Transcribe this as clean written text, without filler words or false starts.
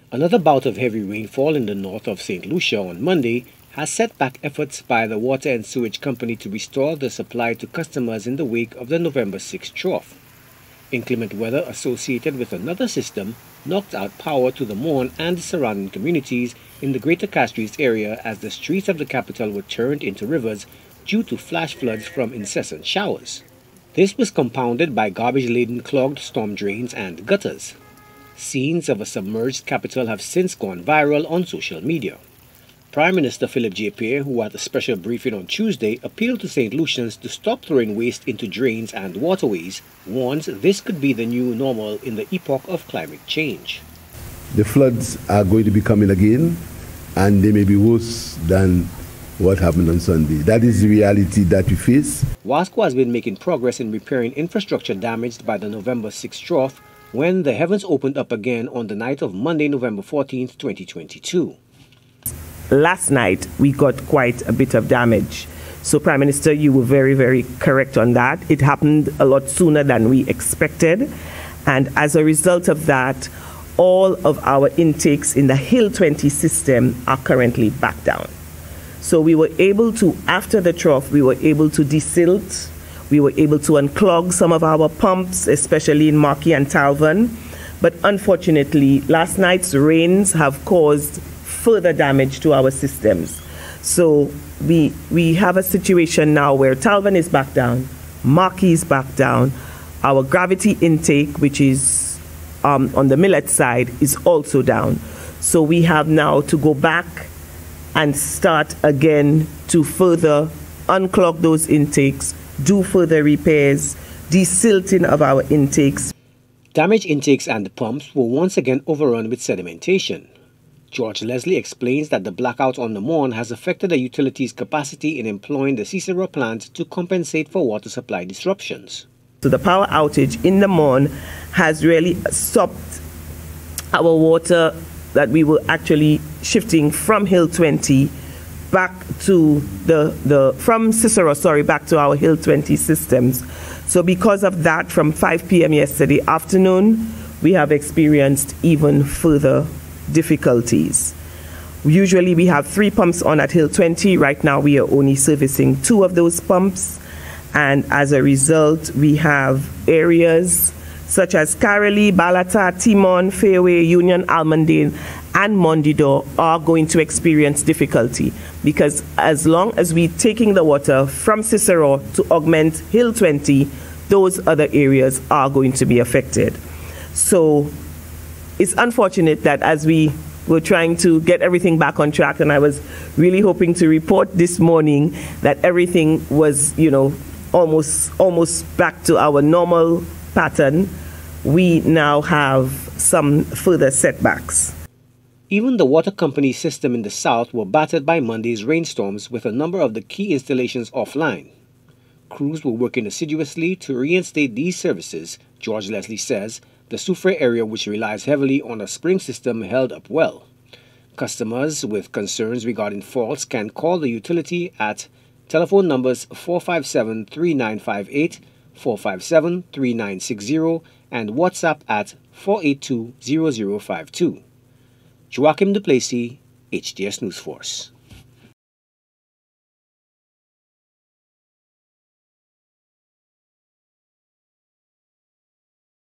Another bout of heavy rainfall in the north of St. Lucia on Monday has set back efforts by the Water and Sewage Company to restore the supply to customers in the wake of the November 6 trough. Inclement weather associated with another system knocked out power to the Morne and the surrounding communities in the Greater Castries area as the streets of the capital were turned into rivers due to flash floods from incessant showers. This was compounded by garbage-laden clogged storm drains and gutters. Scenes of a submerged capital have since gone viral on social media. Prime Minister Philip J. Pierre, who at a special briefing on Tuesday appealed to St. Lucians to stop throwing waste into drains and waterways, warns this could be the new normal in the epoch of climate change. The floods are going to be coming again, and they may be worse than what happened on Sunday. That is the reality that we face. Wasco has been making progress in repairing infrastructure damaged by the November 6 trough when the heavens opened up again on the night of Monday, November 14, 2022. Last night, we got quite a bit of damage. So, Prime Minister, you were very, very correct on that. It happened a lot sooner than we expected. And as a result of that, all of our intakes in the Hill 20 system are currently back down. So we were able to, after the trough, we were able to desilt. We were able to unclog some of our pumps, especially in Marquis and Talvon. But unfortunately, last night's rains have caused further damage to our systems. So we have a situation now where Talvon is back down, Marquis is back down, our gravity intake, which is on the Millet side, is also down. So we have now to go back and start again to further unclog those intakes, do further repairs, desilting of our intakes. Damaged intakes and pumps were once again overrun with sedimentation. George Leslie explains that the blackout on the Morne has affected the utility's capacity in employing the Cicero plant to compensate for water supply disruptions. So the power outage in the Morne has really stopped our water that we were actually shifting from Hill 20 back to from Cicero, back to our Hill 20 systems. So because of that, from 5 p.m. yesterday afternoon, we have experienced even further difficulties. Usually we have 3 pumps on at Hill 20. Right now we are only servicing 2 of those pumps. And as a result, we have areas such as Carolee, Balata, Timon, Fairway, Union, Almondale, and Mondidor are going to experience difficulty because as long as we're taking the water from Cicero to augment Hill 20, those other areas are going to be affected. So it's unfortunate that as we were trying to get everything back on track, and I was really hoping to report this morning that everything was, almost back to our normal pattern, we now have some further setbacks. Even the water company system in the south were battered by Monday's rainstorms with a number of the key installations offline. Crews were working assiduously to reinstate these services, George Leslie says. The Soufrière area, which relies heavily on a spring system, held up well. Customers with concerns regarding faults can call the utility at telephone numbers 457-3958, 457-3960, and WhatsApp at 482-0052. Joachim Duplessis, HDS News Force.